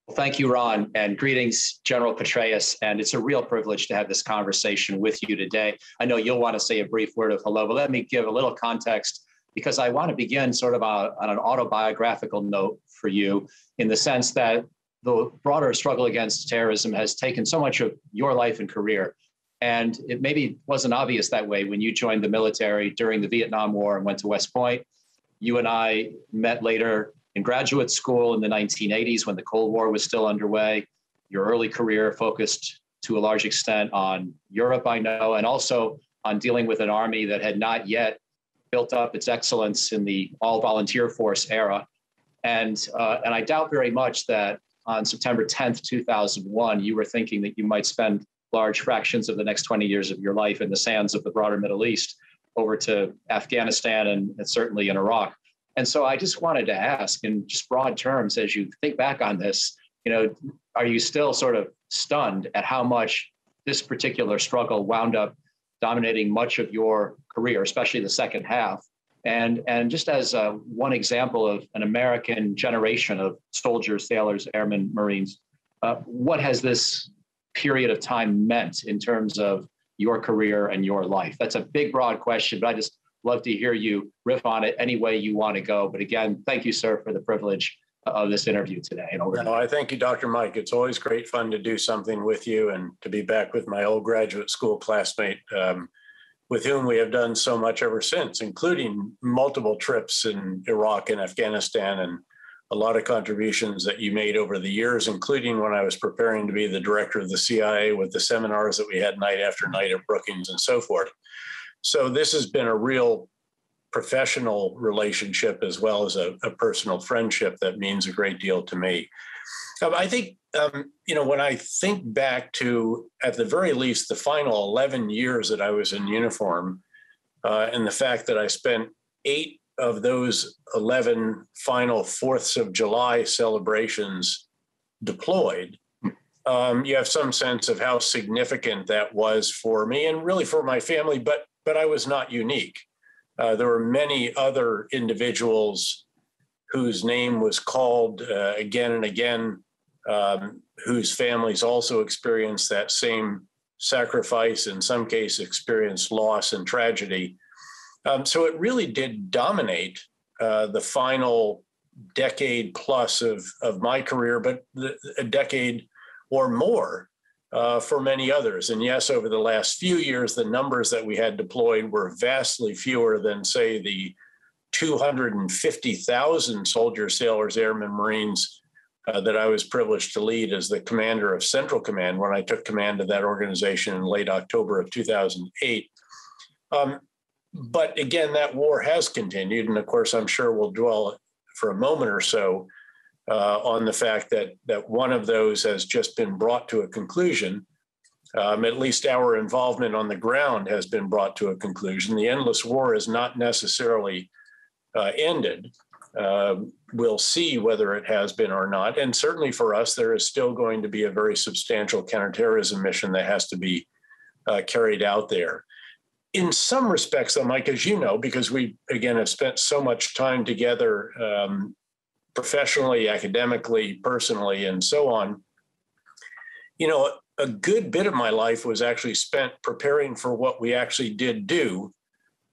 Well, thank you, Ron, and greetings, General Petraeus. And it's a real privilege to have this conversation with you today. I know you'll want to say a brief word of hello, but let me give a little context because I want to begin sort of on an autobiographical note for you in the sense that the broader struggle against terrorism has taken so much of your life and career. And it maybe wasn't obvious that way when you joined the military during the Vietnam War and went to West Point. You and I met later in graduate school in the 1980s when the Cold War was still underway. Your early career focused to a large extent on Europe, I know, and also on dealing with an army that had not yet built up its excellence in the all-volunteer force era. And I doubt very much that on September 10th, 2001, you were thinking that you might spend large fractions of the next 20 years of your life in the sands of the broader Middle East over to Afghanistan and certainly in Iraq. And so I just wanted to ask in just broad terms, as you think back on this, are you still sort of stunned at how much this particular struggle wound up dominating much of your career, especially the second half? And just as one example of an American generation of soldiers, sailors, airmen, Marines, what has this period of time meant in terms of your career and your life? That's a big, broad question, but I just love to hear you riff on it any way you want to go. But again, thank you, sir, for the privilege of this interview today. And over. No, I thank you, Dr. Mike. It's always great fun to do something with you and to be back with my old graduate school classmate, with whom we have done so much ever since, including multiple trips in Iraq and Afghanistan and a lot of contributions that you made over the years, including when I was preparing to be the director of the CIA with the seminars that we had night after night at Brookings and so forth. So this has been a real professional relationship as well as a personal friendship that means a great deal to me. I think, when I think back to, at the very least, the final 11 years that I was in uniform, and the fact that I spent 8 of those 11 final 4th of July celebrations deployed, you have some sense of how significant that was for me and really for my family, but I was not unique. There were many other individuals whose name was called again and again, whose families also experienced that same sacrifice, in some cases experienced loss and tragedy. So it really did dominate the final decade plus of my career, but a decade or more for many others. And yes, over the last few years, the numbers that we had deployed were vastly fewer than, say, the 250,000 soldiers, sailors, airmen, Marines that I was privileged to lead as the commander of Central Command when I took command of that organization in late October of 2008. But again, that war has continued. And of course, I'm sure we'll dwell for a moment or so on the fact that one of those has just been brought to a conclusion. At least our involvement on the ground has been brought to a conclusion. The endless war is not necessarily ended. We'll see whether it has been or not. And certainly for us, there is still going to be a very substantial counterterrorism mission that has to be carried out there. In some respects, though, Mike, as you know, because we, again, have spent so much time together professionally, academically, personally, and so on, a good bit of my life was actually spent preparing for what we actually did do,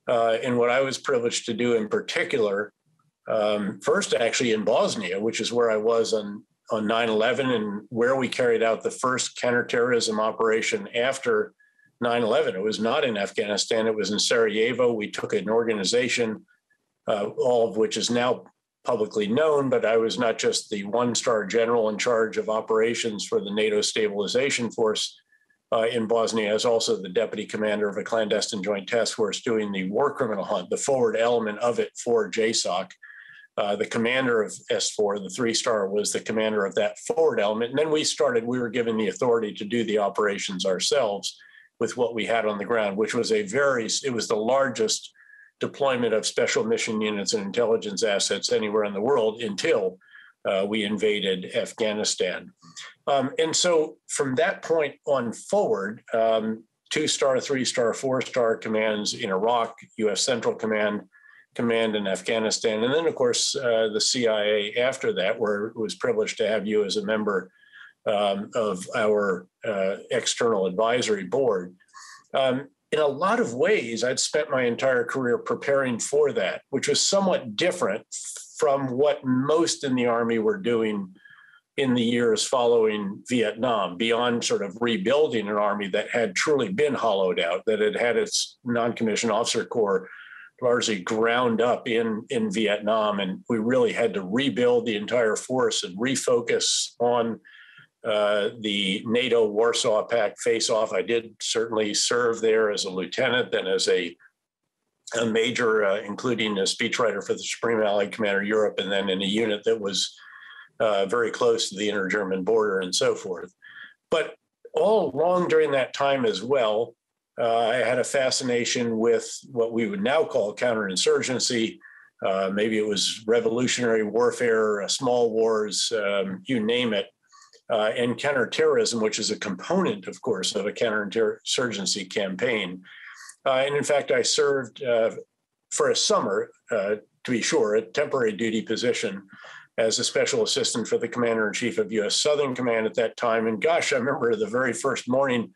and what I was privileged to do in particular, first actually in Bosnia, which is where I was on 9/11 and where we carried out the first counterterrorism operation after 9/11. It was not in Afghanistan, it was in Sarajevo. We took an organization, all of which is now publicly known, but I was not just the one-star general in charge of operations for the NATO stabilization force in Bosnia, I was also the deputy commander of a clandestine joint task force doing the war criminal hunt, the forward element of it for JSOC. The commander of S4, the 3-star, was the commander of that forward element. And then we were given the authority to do the operations ourselves with what we had on the ground, which was it was the largest deployment of special mission units and intelligence assets anywhere in the world until we invaded Afghanistan. And so from that point on forward, 2-star, 3-star, 4-star commands in Iraq, U.S. Central Command, command in Afghanistan. And then, of course, the CIA after that, where it was privileged to have you as a member of our external advisory board. In a lot of ways, I'd spent my entire career preparing for that, which was somewhat different from what most in the Army were doing in the years following Vietnam, beyond sort of rebuilding an Army that had truly been hollowed out, that had had its non-commissioned officer corps largely ground up in Vietnam. And we really had to rebuild the entire force and refocus on the NATO Warsaw Pact face-off. I did certainly serve there as a lieutenant, then as a major, including a speechwriter for the Supreme Allied Commander Europe, and then in a unit that was very close to the inter-German border and so forth. But all along during that time as well, I had a fascination with what we would now call counterinsurgency. Maybe it was revolutionary warfare, small wars, you name it. And counterterrorism, which is a component, of course, of a counterinsurgency campaign. And in fact, I served for a summer, to be sure, a temporary duty position as a special assistant for the commander-in-chief of U.S. Southern Command at that time. And gosh, I remember the very first morning,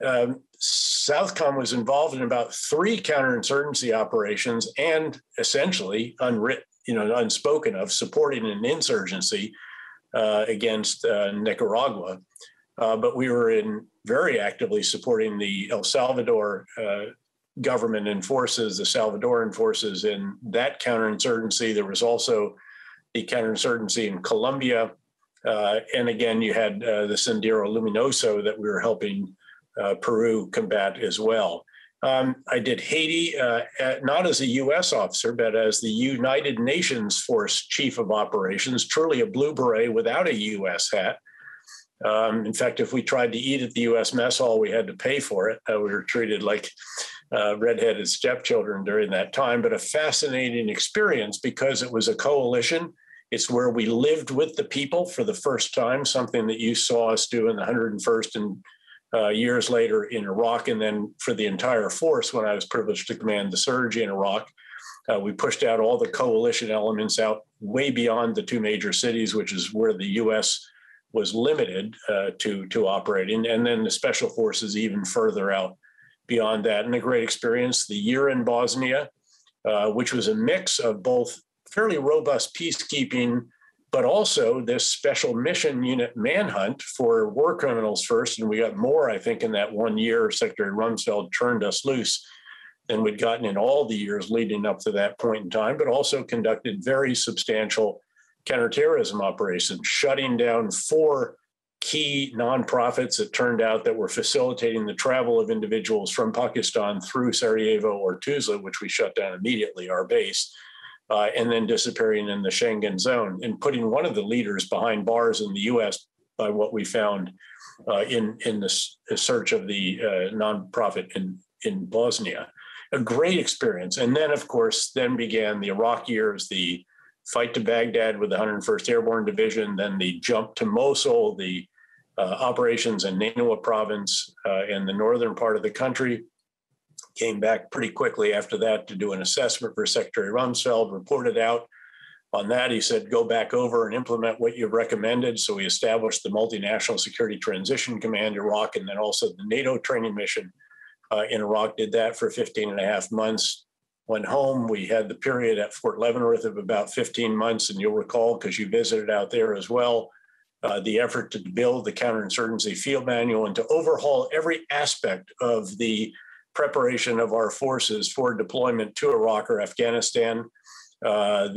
Southcom was involved in about 3 counterinsurgency operations and essentially unspoken of, supporting an insurgency against Nicaragua. But we were very actively supporting the El Salvador government and forces, the Salvadoran forces in that counterinsurgency. There was also the counterinsurgency in Colombia. And again, you had the Sendero Luminoso that we were helping Peru combat as well. I did Haiti, not as a U.S. officer, but as the United Nations Force Chief of Operations, truly a blue beret without a U.S. hat. In fact, if we tried to eat at the U.S. mess hall, we had to pay for it. We were treated like redheaded stepchildren during that time, but a fascinating experience because it was a coalition. It's where we lived with the people for the first time, something that you saw us do in the 101st and years later in Iraq. And then for the entire force, when I was privileged to command the surge in Iraq, we pushed out all the coalition elements out way beyond the 2 major cities, which is where the U.S. was limited to operating. And then the special forces even further out beyond that. And a great experience, the year in Bosnia, which was a mix of both fairly robust peacekeeping, but also this special mission unit manhunt for war criminals first. And we got more, I think, in that 1 year. Secretary Rumsfeld turned us loose than we'd gotten in all the years leading up to that point in time, but also conducted very substantial counterterrorism operations, shutting down 4 key nonprofits, it turned out, that were facilitating the travel of individuals from Pakistan through Sarajevo or Tuzla, which we shut down immediately, our base. And then disappearing in the Schengen zone and putting one of the leaders behind bars in the U.S. by what we found in the search of the nonprofit in Bosnia. A great experience. And then, of course, then began the Iraq years, the fight to Baghdad with the 101st Airborne Division, then the jump to Mosul, the operations in Nineveh province in the northern part of the country. Came back pretty quickly after that to do an assessment for Secretary Rumsfeld, reported out on that. He said, go back over and implement what you've recommended. So we established the Multinational Security Transition Command Iraq, and then also the NATO training mission in Iraq. Did that for 15 and a half months. Went home. We had the period at Fort Leavenworth of about 15 months. And you'll recall, because you visited out there as well, the effort to build the counterinsurgency field manual and to overhaul every aspect of the preparation of our forces for deployment to Iraq or Afghanistan, all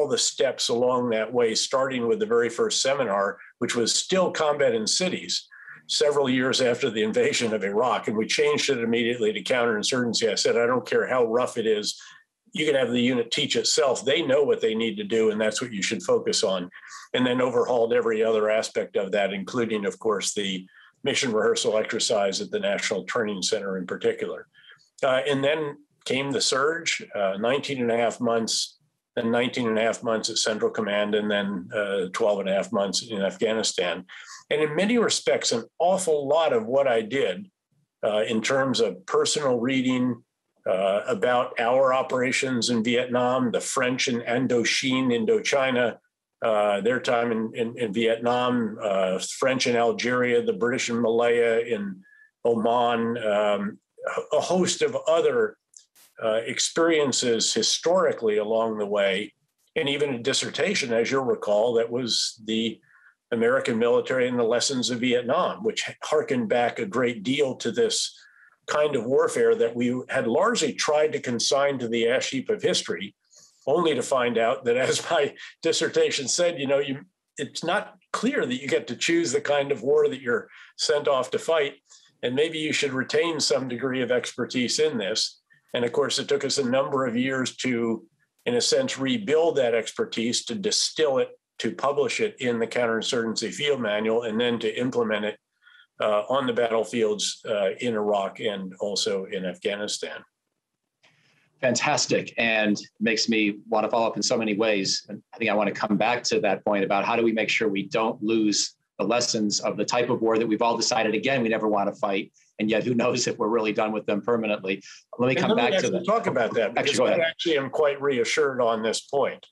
the steps along that way, starting with the very first seminar, which was still combat in cities, several years after the invasion of Iraq. And we changed it immediately to counterinsurgency. I said, I don't care how rough it is. You can have the unit teach itself. They know what they need to do, and that's what you should focus on. And then overhauled every other aspect of that, including, of course, the mission rehearsal exercise at the National Training Center in particular. And then came the surge, 19 and a half months, then 19 and a half months at Central Command, and then 12 and a half months in Afghanistan. And in many respects, an awful lot of what I did in terms of personal reading, about our operations in Vietnam, the French in Indochine, Indochina, their time in Vietnam, French in Algeria, the British in Malaya, in Oman, a host of other experiences historically along the way, and even a dissertation, as you'll recall, that was the American military and the lessons of Vietnam, which harkened back a great deal to this kind of warfare that we had largely tried to consign to the ash heap of history, only to find out that, as my dissertation said, it's not clear that you get to choose the kind of war that you're sent off to fight, and maybe you should retain some degree of expertise in this. And of course, it took us a number of years to, in a sense, rebuild that expertise, to distill it, to publish it in the Counterinsurgency Field Manual, and then to implement it on the battlefields in Iraq and also in Afghanistan. Fantastic, and makes me want to follow up in so many ways. And I think I want to come back to that point about how do we make sure we don't lose the lessons of the type of war that we've all decided, again, we never want to fight, and yet who knows if we're really done with them permanently. Let me come back to that. Talk about that, because I actually am quite reassured on this point.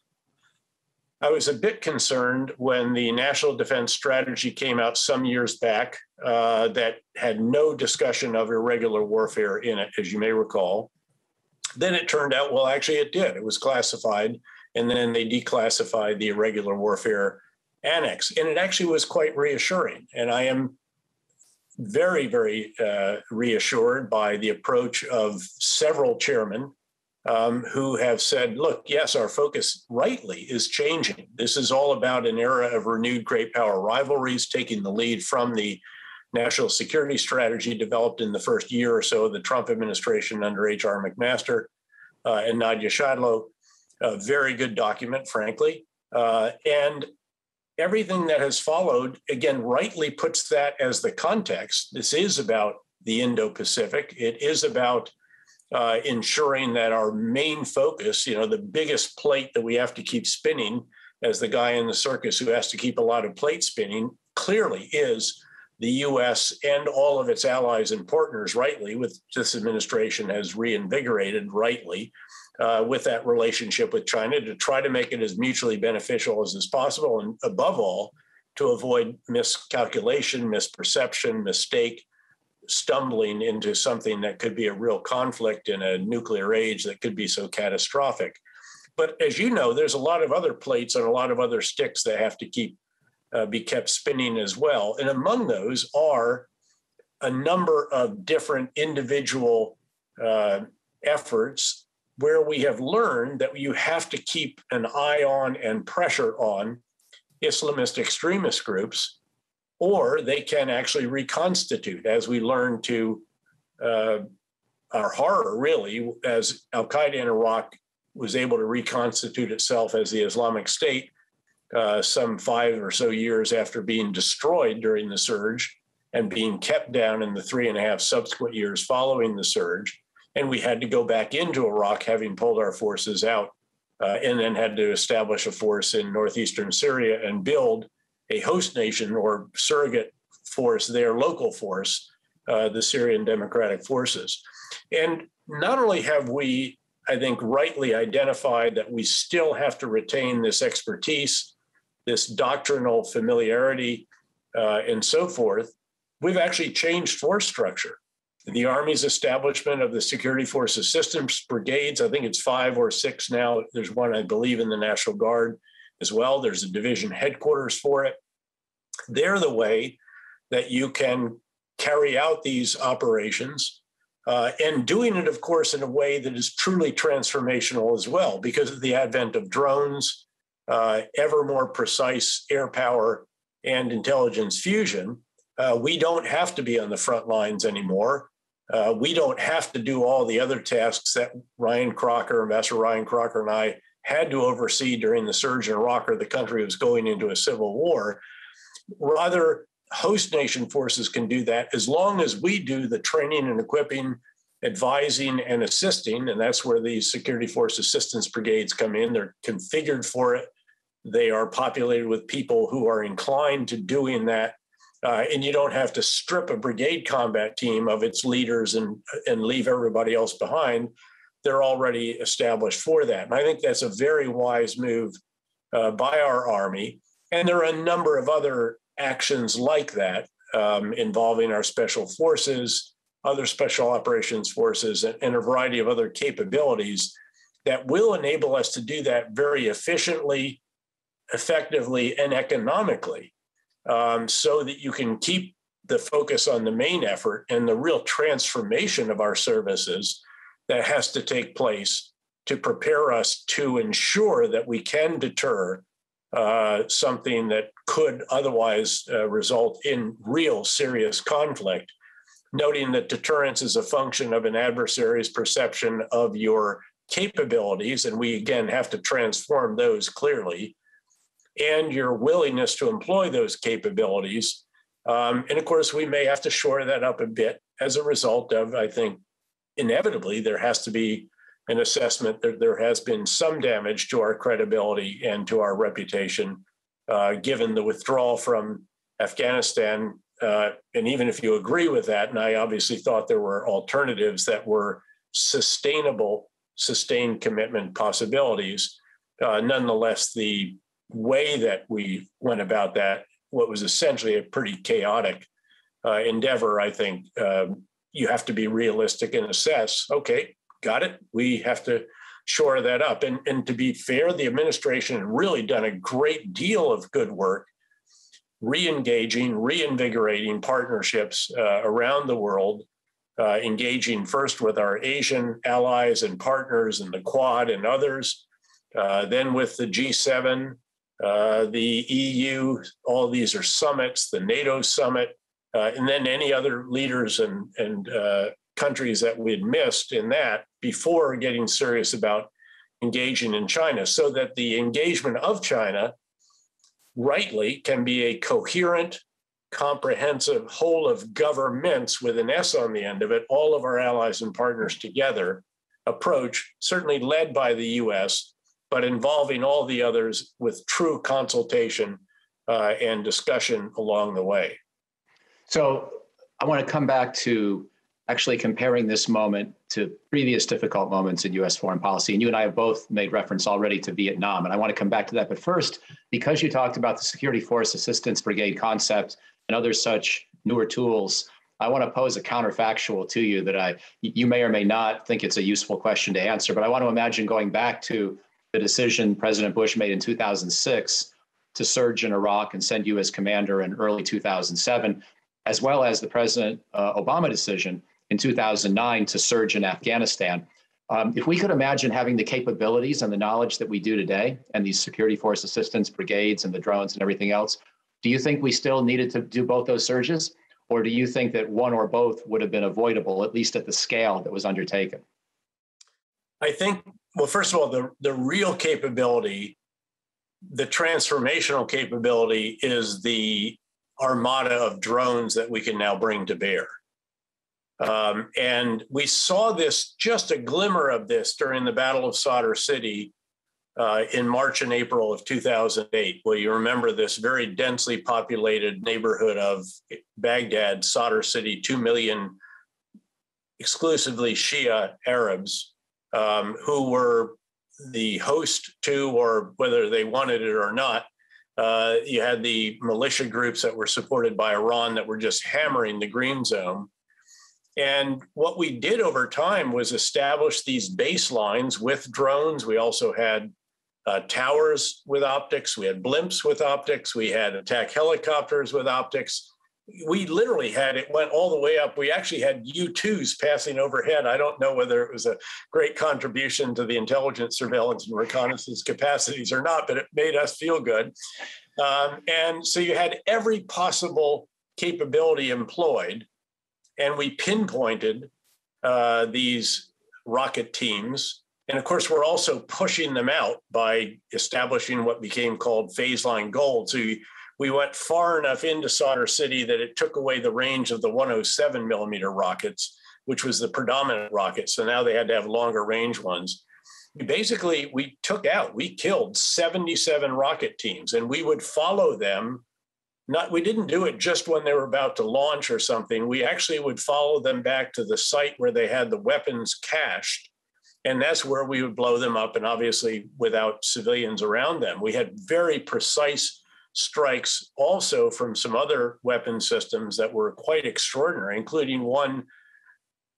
I was a bit concerned when the National Defense Strategy came out some years back that had no discussion of irregular warfare in it, as you may recall. Then it turned out, well, actually it did. It was classified, and then they declassified the irregular warfare annex. And it actually was quite reassuring. And I am very, very reassured by the approach of several chairmen who have said, look, yes, our focus rightly is changing. This is all about an era of renewed great power rivalries, taking the lead from the national security strategy developed in the first year or so of the Trump administration under H.R. McMaster and Nadia Shadlow. A very good document, frankly. And everything that has followed, again, rightly puts that as the context. This is about the Indo-Pacific. It is about ensuring that our main focus, the biggest plate that we have to keep spinning, as the guy in the circus who has to keep a lot of plates spinning, clearly is the U.S. and all of its allies and partners, rightly, with this administration has reinvigorated, rightly, with that relationship with China to try to make it as mutually beneficial as is possible, and above all, to avoid miscalculation, misperception, mistake, stumbling into something that could be a real conflict in a nuclear age that could be so catastrophic. But as you know, there's a lot of other plates and a lot of other sticks that have to be kept spinning as well. And among those are a number of different individual efforts where we have learned that you have to keep an eye on and pressure on Islamist extremist groups, or they can actually reconstitute, as we learn to our horror, really, as Al-Qaeda in Iraq was able to reconstitute itself as the Islamic State some 5 or so years after being destroyed during the surge and being kept down in the 3.5 subsequent years following the surge. And we had to go back into Iraq, having pulled our forces out, and then had to establish a force in northeastern Syria and build a host nation or surrogate force, their local force, the Syrian Democratic Forces. And not only have we, I think, rightly identified that we still have to retain this expertise, this doctrinal familiarity, and so forth, we've actually changed force structure. The Army's establishment of the Security Force Assistance Brigades, I think it's 5 or 6 now. There's one, I believe, in the National Guard as well. There's a division headquarters for it. They're the way that you can carry out these operations and doing it, of course, in a way that is truly transformational as well, because of the advent of drones, ever more precise air power and intelligence fusion. We don't have to be on the front lines anymore. We don't have to do all the other tasks that Ambassador Ryan Crocker and I had to oversee during the surge in Iraq, or the country was going into a civil war. Rather, host nation forces can do that as long as we do the training and equipping, advising and assisting. And that's where these Security Force Assistance Brigades come in. They're configured for it. They are populated with people who are inclined to doing that and you don't have to strip a brigade combat team of its leaders and leave everybody else behind. They're already established for that. And I think that's a very wise move by our Army. And there are a number of other actions like that involving our special forces, other special operations forces, and a variety of other capabilities that will enable us to do that very efficiently, effectively, and economically, so that you can keep the focus on the main effort and the real transformation of our services that has to take place to prepare us to ensure that we can deter something that could otherwise result in real serious conflict, noting that deterrence is a function of an adversary's perception of your capabilities, and we again have to transform those clearly, and your willingness to employ those capabilities. And of course, we may have to shore that up a bit as a result of, I think, inevitably, there has to be an assessment that there has been some damage to our credibility and to our reputation, given the withdrawal from Afghanistan. And even if you agree with that, and I obviously thought there were alternatives that were sustained commitment possibilities, nonetheless, the way that we went about that, what was essentially a pretty chaotic endeavor, I think you have to be realistic and assess, okay, got it. We have to shore that up. And to be fair, the administration had really done a great deal of good work, re-engaging, reinvigorating partnerships around the world, engaging first with our Asian allies and partners and the Quad and others, then with the G7, the EU, all of these are summits, the NATO summit, and then any other leaders and countries that we had missed in that before getting serious about engaging in China, so that the engagement of China rightly can be a coherent, comprehensive whole of governments with an S on the end of it, all of our allies and partners together approach, certainly led by the US, but involving all the others with true consultation and discussion along the way. So I want to come back to actually comparing this moment to previous difficult moments in US foreign policy. And you and I have both made reference already to Vietnam. And I want to come back to that. But first, because you talked about the Security Force Assistance Brigade concept and other such newer tools, I want to pose a counterfactual to you that you may or may not think it's a useful question to answer. But I want to imagine going back to the decision President Bush made in 2006 to surge in Iraq and send you as commander in early 2007, as well as the President Obama decision in 2009 to surge in Afghanistan. If we could imagine having the capabilities and the knowledge that we do today, and these security force assistance brigades and the drones and everything else, do you think we still needed to do both those surges? Or do you think that one or both would have been avoidable, at least at the scale that was undertaken? I think, well, first of all, the real capability, the transformational capability, is the armada of drones that we can now bring to bear. And we saw this, just a glimmer of this, during the Battle of Sadr City in March and April of 2008. Well, you remember this very densely populated neighborhood of Baghdad, Sadr City, 2 million exclusively Shia Arabs who were the host to, or whether they wanted it or not, you had the militia groups that were supported by Iran that were just hammering the green zone. And what we did over time was establish these baselines with drones. We also had towers with optics. We had blimps with optics. We had attack helicopters with optics. We literally had, it went all the way up. We actually had U-2s passing overhead. I don't know whether it was a great contribution to the intelligence, surveillance, and reconnaissance capacities or not, but it made us feel good. And so you had every possible capability employed, and we pinpointed these rocket teams. And of course, we're also pushing them out by establishing what became called phase line gold. So we went far enough into Sadr City that it took away the range of the 107 millimeter rockets, which was the predominant rocket. So now they had to have longer range ones. We killed 77 rocket teams, and we would follow them we didn't do it just when they were about to launch or something. We actually would follow them back to the site where they had the weapons cached. And that's where we would blow them up, and obviously without civilians around them. We had very precise strikes also from some other weapon systems that were quite extraordinary, including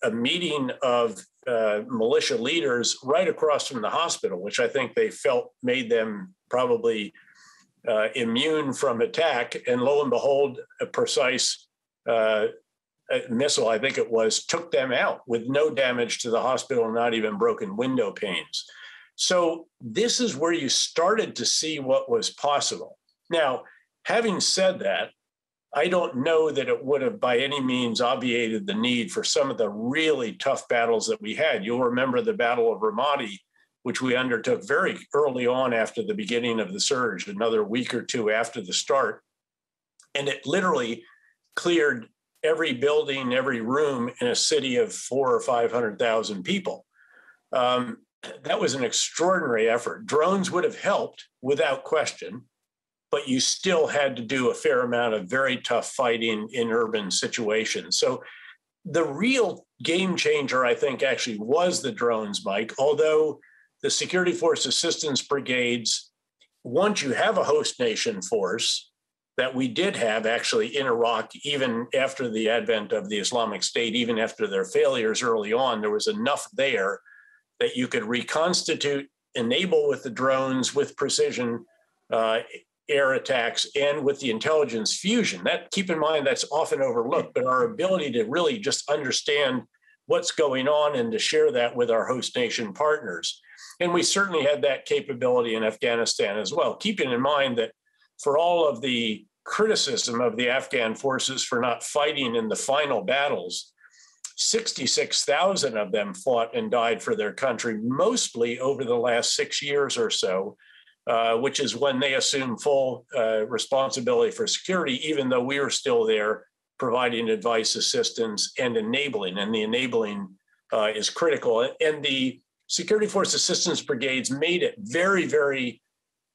a meeting of militia leaders right across from the hospital, which I think they felt made them probably immune from attack. And lo and behold, a precise missile, I think it was, took them out with no damage to the hospital, not even broken window panes. So this is where you started to see what was possible. Now, having said that, I don't know that it would have by any means obviated the need for some of the really tough battles that we had. You'll remember the Battle of Ramadi, which we undertook very early on after the beginning of the surge, another week or two after the start. And it literally cleared every building, every room in a city of 400,000 or 500,000 people. That was an extraordinary effort. Drones would have helped without question, but you still had to do a fair amount of very tough fighting in urban situations. So the real game changer, I think, actually was the drones, Mike, although the Security Force Assistance Brigades, once you have a host nation force that we did have actually in Iraq, even after the advent of the Islamic State, even after their failures early on, there was enough there that you could reconstitute, enable with the drones, with precision, air attacks, and with the intelligence fusion. That, keep in mind, that's often overlooked, but our ability to really just understand what's going on and to share that with our host nation partners. And we certainly had that capability in Afghanistan as well, keeping in mind that for all of the criticism of the Afghan forces for not fighting in the final battles, 66,000 of them fought and died for their country, mostly over the last 6 years or so, which is when they assumed full responsibility for security, even though we were still there providing advice, assistance, and enabling. And the enabling is critical. And the Security Force Assistance Brigades made it very, very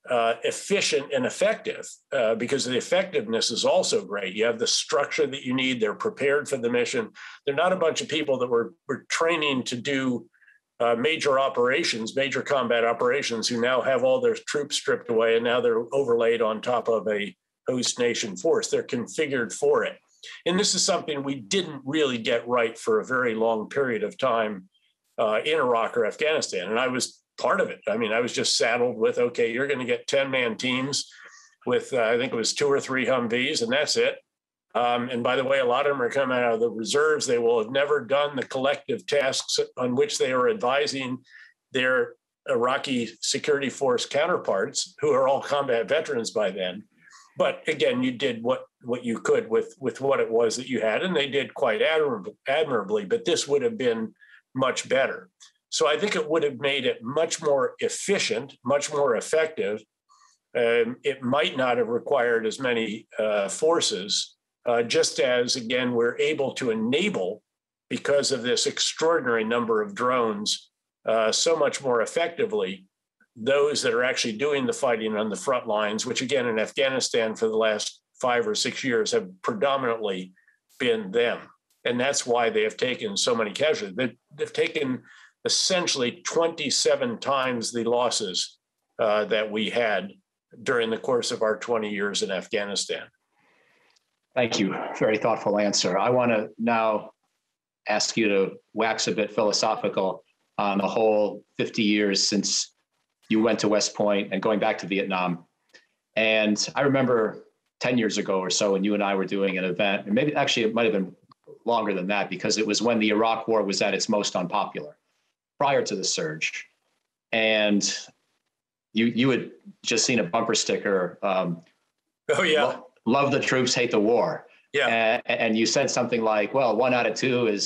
efficient and effective because the effectiveness is also great. You have the structure that you need. They're prepared for the mission. They're not a bunch of people that were training to do major operations, major combat operations, who now have all their troops stripped away and now they're overlaid on top of a host nation force. They're configured for it. And this is something we didn't really get right for a very long period of time in Iraq or Afghanistan. And I was part of it. I mean, I was just saddled with, okay, you're going to get 10-man teams with, I think it was 2 or 3 Humvees, and that's it. And by the way, a lot of them are coming out of the reserves. They will have never done the collective tasks on which they are advising their Iraqi security force counterparts, who are all combat veterans by then. But again, you did what you could with what it was that you had, and they did quite admirably, but this would have been much better. So I think it would have made it much more efficient, much more effective. It might not have required as many forces, just as, again, we're able to enable, because of this extraordinary number of drones, so much more effectively, those that are actually doing the fighting on the front lines, which again, in Afghanistan for the last 5 or 6 years have predominantly been them. And that's why they have taken so many casualties. They've taken essentially 27 times the losses that we had during the course of our 20 years in Afghanistan. Thank you. Very thoughtful answer. I want to now ask you to wax a bit philosophical on the whole 50 years since you went to West Point and going back to Vietnam. And I remember 10 years ago or so when you and I were doing an event, and maybe actually it might have been longer than that, because it was when the Iraq War was at its most unpopular, prior to the surge. And you had just seen a bumper sticker. Oh, yeah. Love the troops, hate the war. Yeah. And you said something like, well, 1 out of 2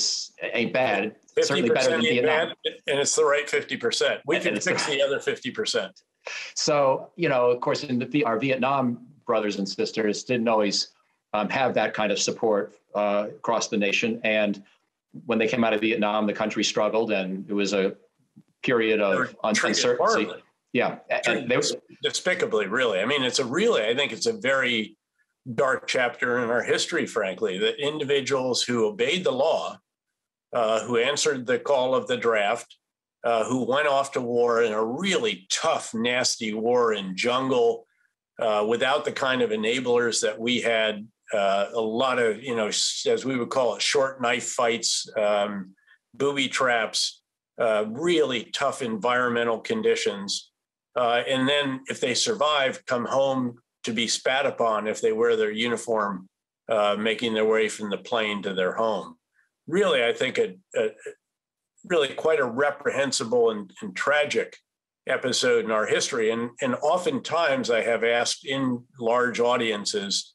ain't bad. Certainly better than Vietnam. Bad, and it's the right 50%. We can fix the other 50%. So, of course, our Vietnam brothers and sisters didn't always have that kind of support across the nation. And when they came out of Vietnam, the country struggled, and it was a period of uncertainty. Yeah. And despicably, really. I mean, I think it's a very dark chapter in our history, frankly, that individuals who obeyed the law, who answered the call of the draft, who went off to war in a really tough, nasty war in jungle, without the kind of enablers that we had, a lot of, as we would call it, short knife fights, booby traps, really tough environmental conditions. And then if they survive, come home to be spat upon if they wear their uniform, making their way from the plane to their home. Really, I think really quite a reprehensible and tragic episode in our history. And oftentimes I have asked in large audiences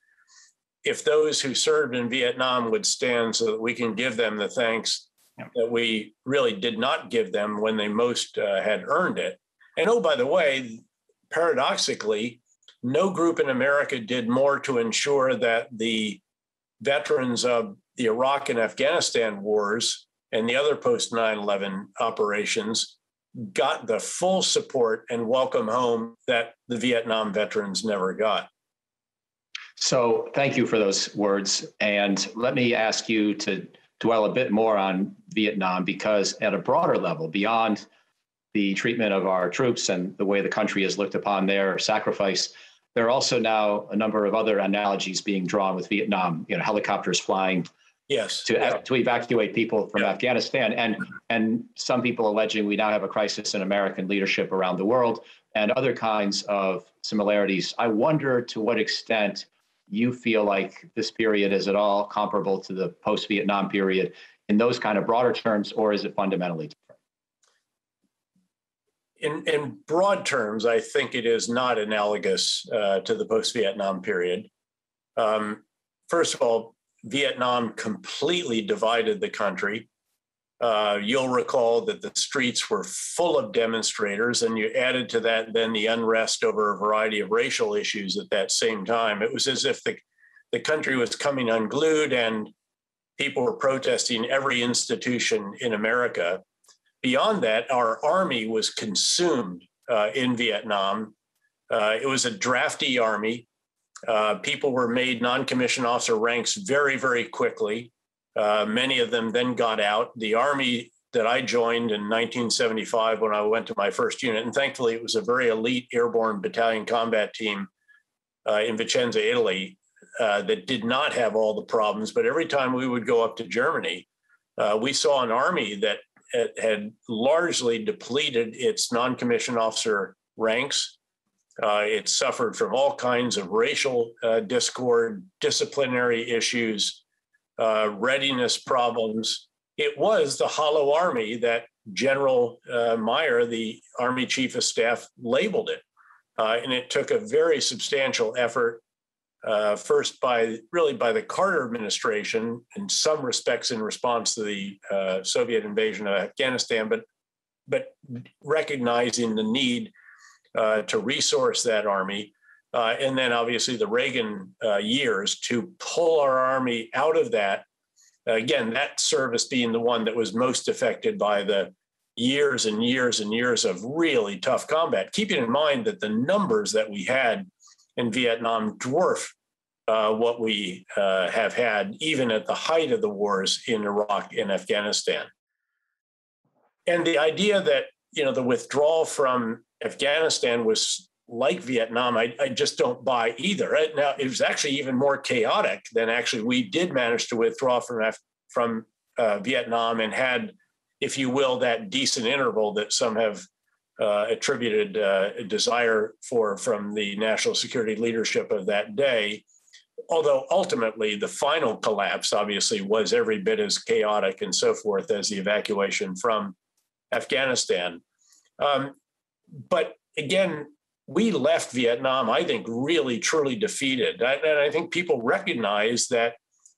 if those who served in Vietnam would stand so that we can give them the thanks that we really did not give them when they most had earned it. And oh, by the way, paradoxically, no group in America did more to ensure that the veterans of the Iraq and Afghanistan wars and the other post 9/11 operations got the full support and welcome home that the Vietnam veterans never got. So thank you for those words. And let me ask you to dwell a bit more on Vietnam, because at a broader level, beyond the treatment of our troops and the way the country has looked upon their sacrifice, there are also now a number of other analogies being drawn with Vietnam, helicopters flying to evacuate people from Afghanistan. And some people alleging we now have a crisis in American leadership around the world and other kinds of similarities. I wonder to what extent you feel like this period is at all comparable to the post-Vietnam period in those kind of broader terms, or is it fundamentally different? In broad terms, I think it is not analogous to the post-Vietnam period. First of all, Vietnam completely divided the country. You'll recall that the streets were full of demonstrators, and you added to that then the unrest over a variety of racial issues at that same time. It was as if the country was coming unglued and people were protesting every institution in America. Beyond that, our army was consumed in Vietnam. It was a drafty army. People were made non-commissioned officer ranks very, very quickly. Many of them then got out. The army that I joined in 1975 when I went to my first unit, and thankfully it was a very elite airborne battalion combat team in Vicenza, Italy, that did not have all the problems. But every time we would go up to Germany, we saw an army that had largely depleted its non-commissioned officer ranks. It suffered from all kinds of racial discord, disciplinary issues, readiness problems. It was the hollow army that General Meyer, the Army Chief of Staff, labeled it. And it took a very substantial effort, first by the Carter administration, in some respects in response to the Soviet invasion of Afghanistan, but recognizing the need to resource that army. And then obviously the Reagan years to pull our army out of that. Again, that service being the one that was most affected by the years and years and years of really tough combat, keeping in mind that the numbers that we had in Vietnam dwarf what we have had even at the height of the wars in Iraq and Afghanistan. And the idea that, the withdrawal from Afghanistan was like Vietnam, I just don't buy either. Now, it was actually even more chaotic than actually we did manage to withdraw from Vietnam and had, if you will, that decent interval that some have attributed a desire for from the national security leadership of that day. Although ultimately the final collapse obviously was every bit as chaotic and so forth as the evacuation from Afghanistan. But again, we left Vietnam, I think, really, truly defeated. And I think people recognize that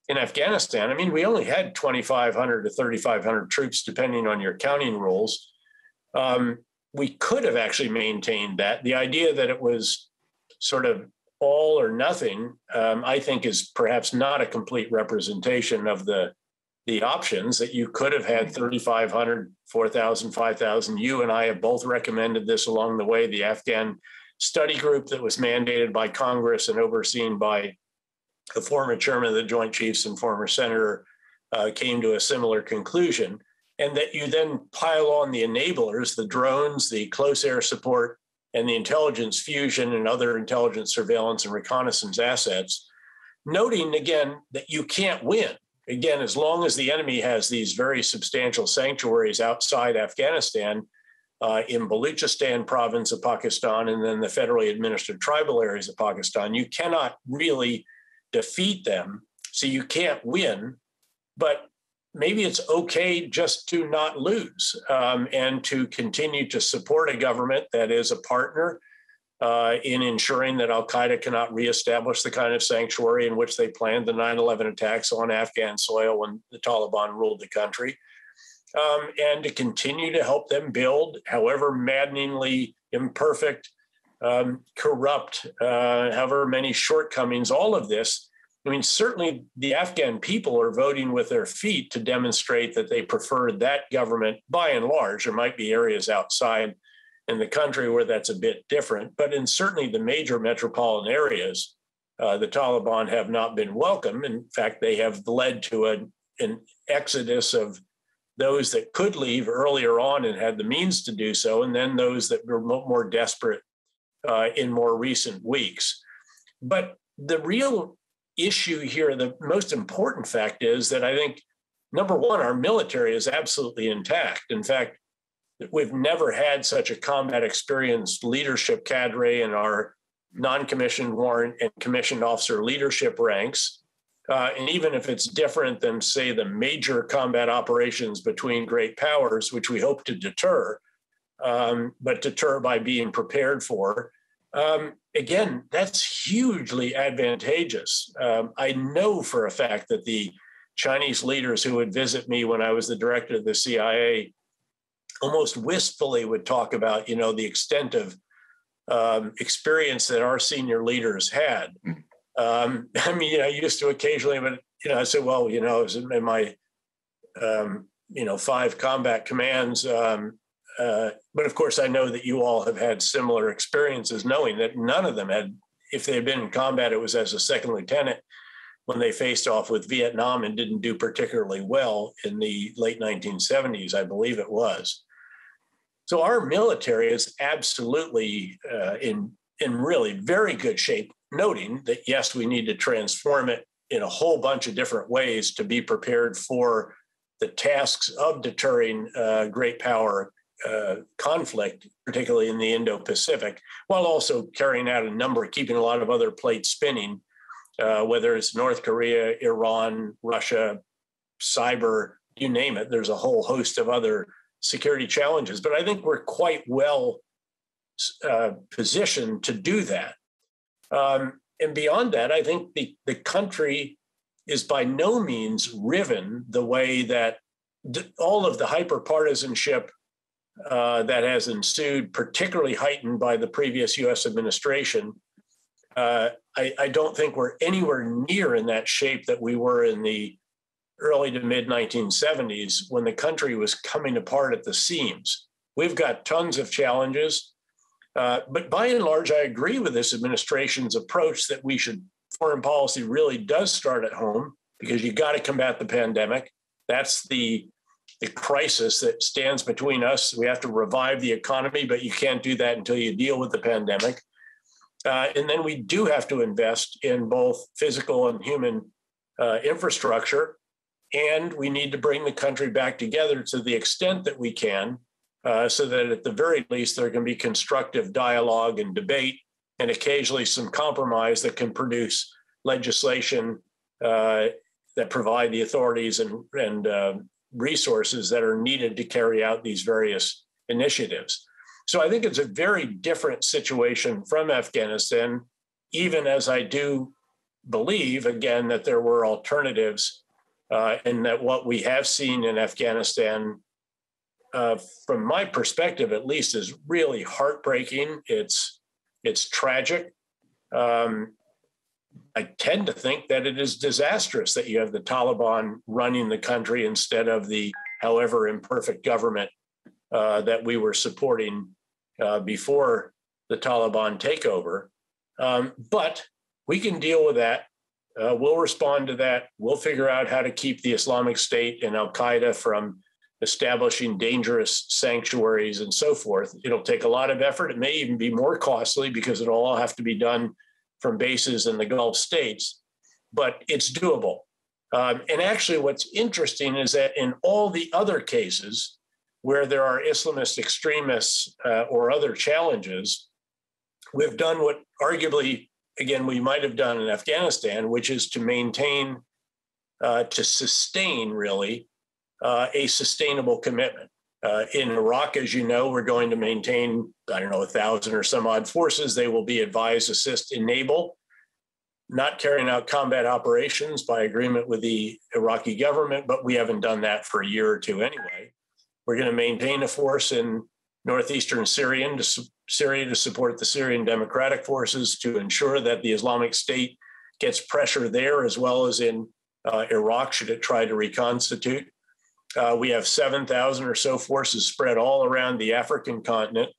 in Afghanistan, we only had 2,500 to 3,500 troops, depending on your counting rules. We could have actually maintained that. The idea that it was sort of all or nothing, I think, is perhaps not a complete representation of the options, that you could have had 3,500, 4,000, 5,000. You and I have both recommended this along the way. The Afghan study group that was mandated by Congress and overseen by the former chairman of the Joint Chiefs and former senator, came to a similar conclusion, and that you then pile on the enablers, the drones, the close air support, and the intelligence fusion and other intelligence surveillance and reconnaissance assets, noting again that you can't win. Again, as long as the enemy has these very substantial sanctuaries outside Afghanistan, in Baluchistan province of Pakistan, and then the federally administered tribal areas of Pakistan, you cannot really defeat them. So you can't win, but maybe it's okay just to not lose, and to continue to support a government that is a partner in ensuring that al-Qaeda cannot reestablish the kind of sanctuary in which they planned the 9/11 attacks on Afghan soil when the Taliban ruled the country, and to continue to help them build, however maddeningly imperfect, corrupt, however many shortcomings, all of this. I mean, certainly the Afghan people are voting with their feet to demonstrate that they prefer that government by and large. There might be areas outside in the country where that's a bit different, but in certainly the major metropolitan areas, the Taliban have not been welcome. In fact, they have led to an exodus of those that could leave earlier on and had the means to do so, and then those that were more desperate in more recent weeks. But the real issue here, the most important fact is that I think, number one, our military is absolutely intact. In fact, we've never had such a combat experienced leadership cadre in our non-commissioned, warrant, and commissioned officer leadership ranks. And even if it's different than, say, the major combat operations between great powers, which we hope to deter, but deter by being prepared for, again, that's hugely advantageous. I know for a fact that the Chinese leaders who would visit me when I was the director of the CIA almost wistfully would talk about, the extent of experience that our senior leaders had. I used to occasionally, but I said, well, I was in my 5 combat commands. But of course, I know that you all have had similar experiences, knowing that none of them had, if they had been in combat, it was as a second lieutenant when they faced off with Vietnam and didn't do particularly well in the late 1970s, I believe it was. So our military is absolutely in really very good shape, noting that, yes, we need to transform it in a whole bunch of different ways to be prepared for the tasks of deterring great power conflict, particularly in the Indo-Pacific, while also carrying out keeping a lot of other plates spinning, whether it's North Korea, Iran, Russia, cyber, you name it. There's a whole host of other security challenges, but I think we're quite well positioned to do that. And beyond that, I think the country is by no means riven the way that all of the hyper-partisanship that has ensued, particularly heightened by the previous U.S. administration. I don't think we're anywhere near in that shape that we were in the early to mid 1970s when the country was coming apart at the seams. We've got tons of challenges, but by and large, I agree with this administration's approach that foreign policy really does start at home, because you got to combat the pandemic. That's the crisis that stands between us. We have to revive the economy, but you can't do that until you deal with the pandemic. And then we do have to invest in both physical and human infrastructure. And we need to bring the country back together to the extent that we can, so that at the very least there can be constructive dialogue and debate, and occasionally some compromise that can produce legislation that provide the authorities and resources that are needed to carry out these various initiatives. So I think it's a very different situation from Afghanistan, even as I do believe, again, that there were alternatives, and that what we have seen in Afghanistan, from my perspective at least, is really heartbreaking. It's tragic. I tend to think that it is disastrous that you have the Taliban running the country instead of the, however imperfect, government that we were supporting before the Taliban takeover. But we can deal with that. We'll respond to that. We'll figure out how to keep the Islamic State and Al-Qaeda from establishing dangerous sanctuaries and so forth. It'll take a lot of effort. It may even be more costly because it'll all have to be done from bases in the Gulf states, but it's doable. And actually what's interesting is that in all the other cases where there are Islamist extremists or other challenges, we've done what arguably, again, we might have done in Afghanistan, which is to maintain, to sustain really a sustainable commitment. In Iraq, as you know, we're going to maintain, 1,000 or some odd forces. They will be advise, assist, enable, not carrying out combat operations by agreement with the Iraqi government, but we haven't done that for a year or two anyway. We're going to maintain a force in northeastern Syria to support the Syrian Democratic Forces to ensure that the Islamic State gets pressure there as well as in Iraq should it try to reconstitute. We have 7,000 or so forces spread all around the African continent.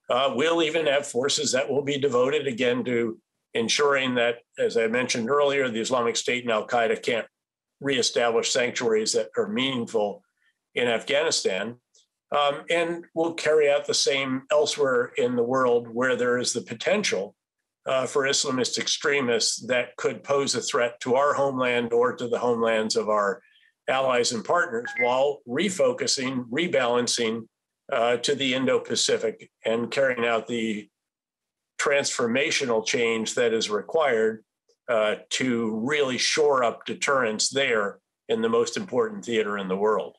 We'll even have forces that will be devoted again to ensuring that, as I mentioned earlier, the Islamic State and Al-Qaeda can't reestablish sanctuaries that are meaningful in Afghanistan. And we'll carry out the same elsewhere in the world where there is the potential for Islamist extremists that could pose a threat to our homeland or to the homelands of our allies and partners, while refocusing, rebalancing to the Indo-Pacific and carrying out the transformational change that is required to really shore up deterrence there in the most important theater in the world.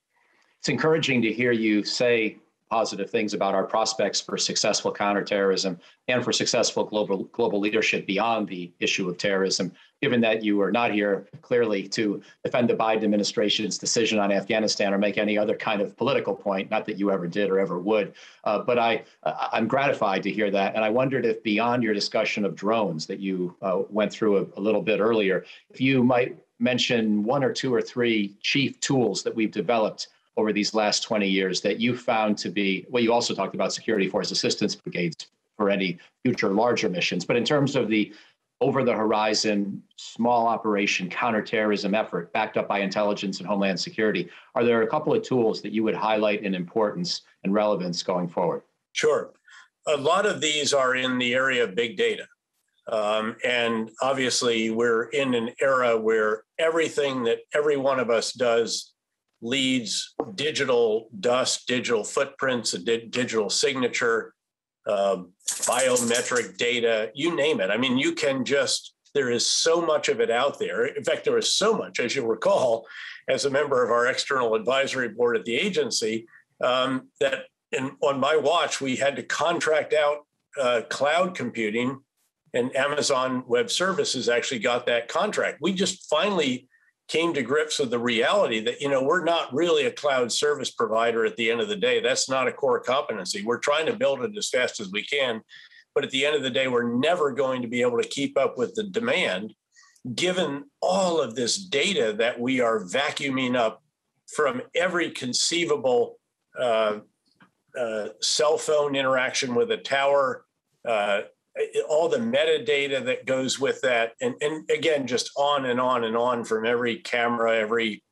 It's encouraging to hear you say positive things about our prospects for successful counterterrorism and for successful global leadership beyond the issue of terrorism, given that you are not here clearly to defend the Biden administration's decision on Afghanistan or make any other kind of political point, not that you ever did or ever would. But I'm gratified to hear that. And I wondered if beyond your discussion of drones that you went through a little bit earlier, if you might mention one or two or three chief tools that we've developed over these last 20 years that you found to be, well, you also talked about security force assistance brigades for any future larger missions, but in terms of the over the horizon, small operation counterterrorism effort backed up by intelligence and homeland security, are there a couple of tools that you would highlight in importance and relevance going forward? Sure. A lot of these are in the area of big data. And obviously we're in an era where everything that every one of us does leads digital dust, digital footprints, a digital signature, biometric data, you name it. I mean, you can just, there is so much of it out there. In fact, there is so much, as you'll recall, as a member of our external advisory board at the agency, that on my watch, we had to contract out cloud computing, and Amazon Web Services actually got that contract. We just finally came to grips with the reality that, we're not really a cloud service provider at the end of the day. That's not a core competency. We're trying to build it as fast as we can. But at the end of the day, we're never going to be able to keep up with the demand, given all of this data that we are vacuuming up from every conceivable cell phone interaction with a tower, all the metadata that goes with that. And again, just on and on and on from every camera, every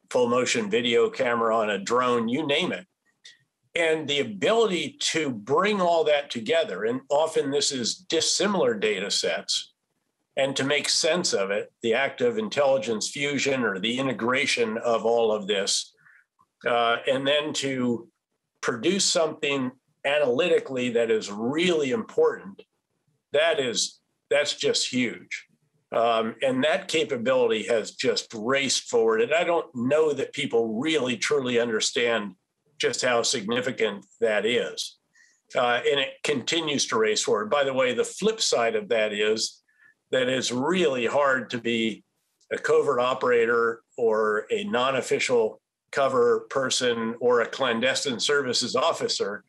full motion video camera on a drone, you name it. And the ability to bring all that together, and often this is dissimilar data sets, and to make sense of it, the act of intelligence fusion or the integration of all of this, and then to produce something analytically that is really important, that's just huge. And that capability has just raced forward. And I don't know that people really, truly understand just how significant that is. And it continues to race forward. By the way, the flip side of that is that it's really hard to be a covert operator or a non-official cover person or a clandestine services officer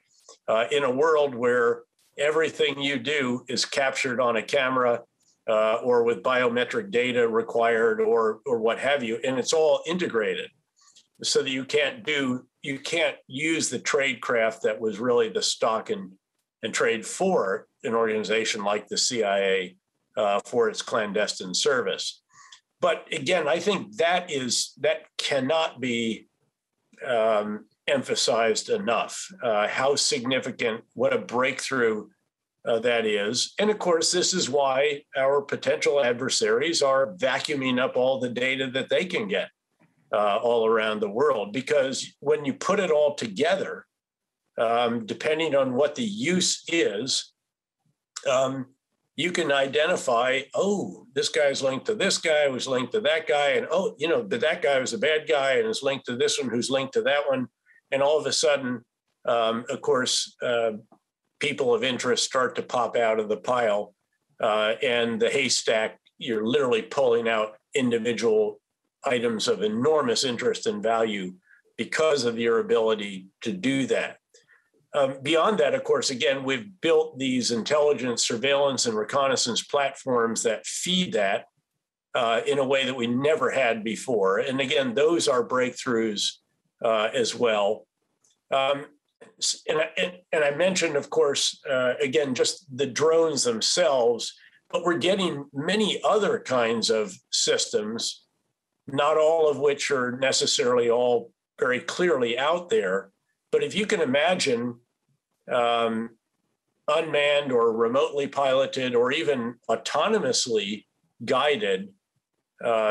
in a world where everything you do is captured on a camera or with biometric data required or what have you, and it's all integrated so that you can't use the tradecraft that was really the stock and trade for an organization like the CIA for its clandestine service. But again, I think that cannot be emphasized enough, how significant, what a breakthrough that is. And of course, this is why our potential adversaries are vacuuming up all the data that they can get all around the world, because when you put it all together, depending on what the use is, you can identify, oh, this guy's linked to this guy, who's linked to that guy, and oh, that guy was a bad guy and is linked to this one, who's linked to that one. And all of a sudden, of course, people of interest start to pop out of the pile, and the haystack, you're literally pulling out individual items of enormous interest and value because of your ability to do that. Beyond that, of course, again, we've built these intelligence, surveillance, and reconnaissance platforms that feed that in a way that we never had before. And again, those are breakthroughs as well. And I mentioned, of course, again, just the drones themselves, but we're getting many other kinds of systems, not all of which are necessarily all very clearly out there. But if you can imagine unmanned or remotely piloted or even autonomously guided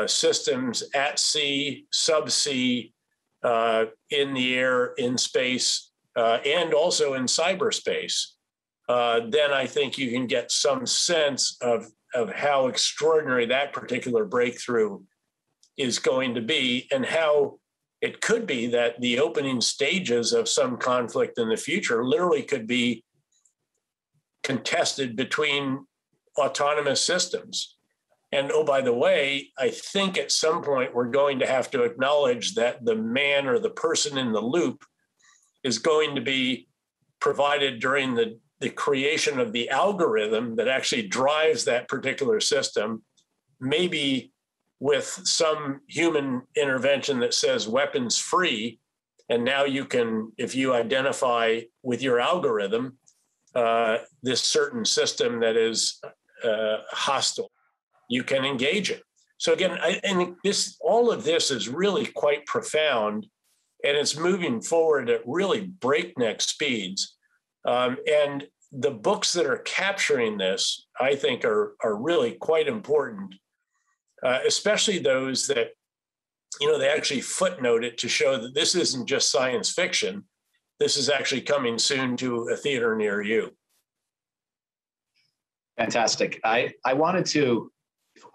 systems at sea, subsea, in the air, in space, and also in cyberspace, then I think you can get some sense of how extraordinary that particular breakthrough is going to be, and how it could be that the opening stages of some conflict in the future literally could be contested between autonomous systems. And oh, by the way, I think at some point we're going to have to acknowledge that the man or the person in the loop is going to be provided during the creation of the algorithm that actually drives that particular system, maybe with some human intervention that says weapons free. And now you can, if you identify with your algorithm, this certain system that is hostile, you can engage it. So again, I think all of this is really quite profound, and it's moving forward at really breakneck speeds. And the books that are capturing this, I think, are really quite important. Especially those that, they actually footnote it to show that this isn't just science fiction. This is actually coming soon to a theater near you. Fantastic. I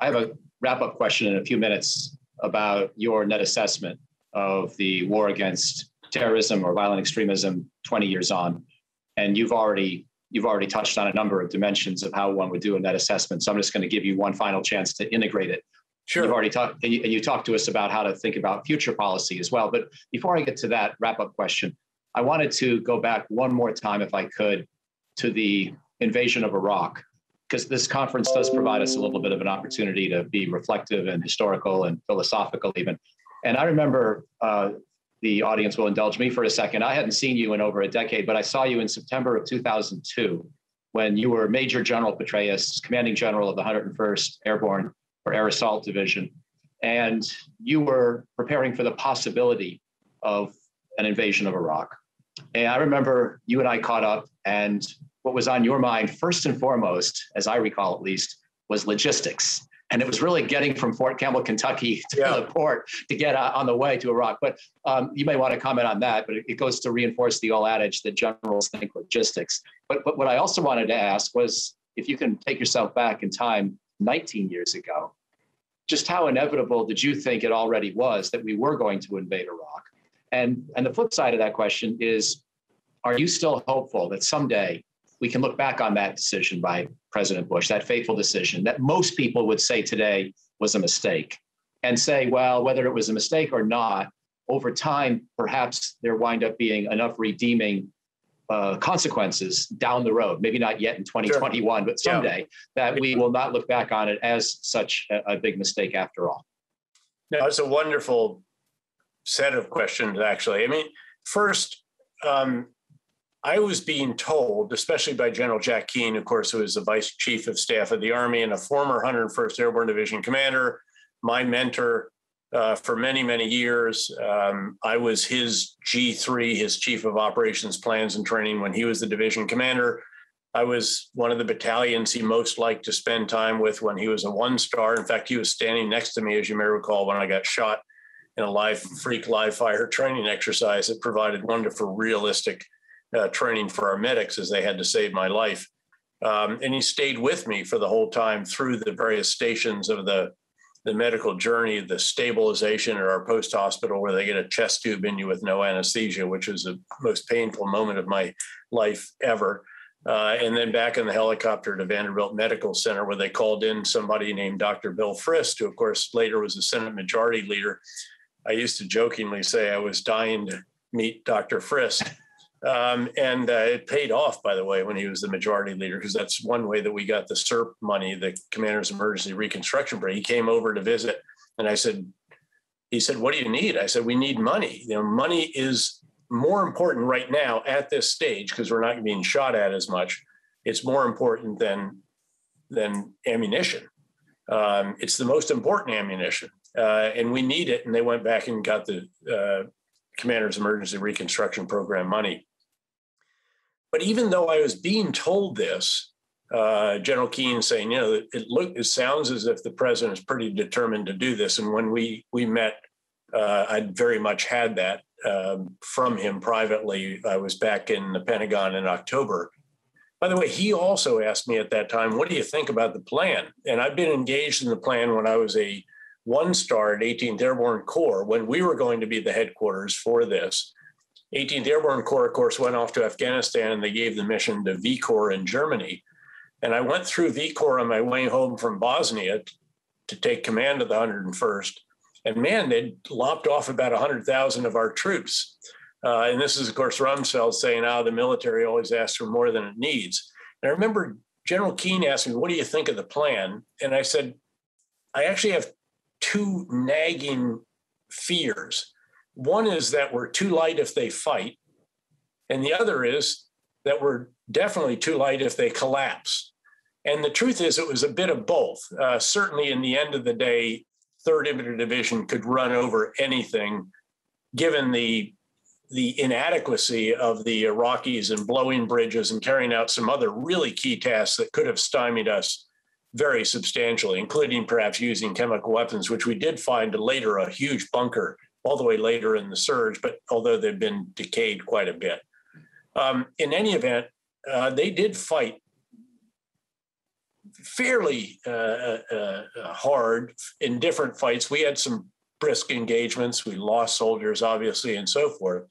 have a wrap-up question in a few minutes about your net assessment of the war against terrorism or violent extremism 20 years on. And you've already touched on a number of dimensions of how one would do a net assessment. So I'm just going to give you one final chance to integrate it. Sure. You've already talked, and you talked to us about how to think about future policy as well. But before I get to that wrap-up question, I wanted to go back one more time, if I could, to the invasion of Iraq, because this conference does provide us a little bit of an opportunity to be reflective and historical and philosophical even. And I remember, the audience will indulge me for a second, I hadn't seen you in over a decade, but I saw you in September of 2002 when you were Major General Petraeus, commanding general of the 101st Airborne or Air Assault Division. And you were preparing for the possibility of an invasion of Iraq. And I remember you and I caught up, and what was on your mind, first and foremost, as I recall at least, was logistics. And it was really getting from Fort Campbell, Kentucky to the port to get on the way to Iraq. But you may want to comment on that, but it goes to reinforce the old adage that generals think logistics. But what I also wanted to ask was, if you can take yourself back in time 19 years ago, just how inevitable did you think it already was that we were going to invade Iraq? And the flip side of that question is, are you still hopeful that someday we can look back on that decision by President Bush, that fateful decision that most people would say today was a mistake, and say, well, whether it was a mistake or not, over time, perhaps there wind up being enough redeeming consequences down the road, maybe not yet in 2021, but someday, that we will not look back on it as such a big mistake after all? No, it's a wonderful set of questions, actually. I mean, first, I was being told, especially by General Jack Keane, of course, who was the Vice Chief of Staff of the Army and a former 101st Airborne Division commander, my mentor for many, many years. I was his G3, his Chief of Operations Plans and Training when he was the division commander. I was one of the battalions he most liked to spend time with when he was a 1-star. In fact, he was standing next to me, as you may recall, when I got shot in a live fire training exercise that provided wonderful, realistic training for our medics as they had to save my life. And he stayed with me for the whole time through the various stations of the medical journey, the stabilization at our post hospital where they get a chest tube in you with no anesthesia, which was the most painful moment of my life ever. And then back in the helicopter to Vanderbilt Medical Center, where they called in somebody named Dr. Bill Frist, who, of course, later was the Senate Majority Leader. I used to jokingly say I was dying to meet Dr. Frist. And it paid off, by the way, when he was the Majority Leader, because that's one way that we got the CERP money, the Commander's Emergency Reconstruction Program. He came over to visit, and he said, "What do you need?" I said, "We need money. You know, money is more important right now at this stage because we're not being shot at as much. It's more important than ammunition. It's the most important ammunition, and we need it." And they went back and got the Commander's Emergency Reconstruction Program money. But even though I was being told this, General Keane saying, you know, it sounds as if the president is pretty determined to do this. And when we met, I very much had that from him privately. I was back in the Pentagon in October. By the way, he also asked me at that time, "What do you think about the plan?" And I've been engaged in the plan when I was a 1-star at 18th Airborne Corps, when we were going to be the headquarters for this. 18th Airborne Corps, of course, went off to Afghanistan, and they gave the mission to V Corps in Germany. And I went through V Corps on my way home from Bosnia to take command of the 101st. And man, they'd lopped off about 100,000 of our troops. And this is, of course, Rumsfeld saying, the military always asks for more than it needs. And I remember General Keane asked me, "What do you think of the plan?" And I said, I actually have two nagging fears. One is that we're too light if they fight. And the other is that we're definitely too light if they collapse. And the truth is it was a bit of both. Certainly in the end of the day, 3rd Infantry Division could run over anything, given the inadequacy of the Iraqis in blowing bridges and carrying out some other really key tasks that could have stymied us very substantially, including perhaps using chemical weapons, which we did find later a huge bunker all the way later in the surge, but although they've been decayed quite a bit. In any event, they did fight fairly hard in different fights. We had some brisk engagements. We lost soldiers, obviously, and so forth.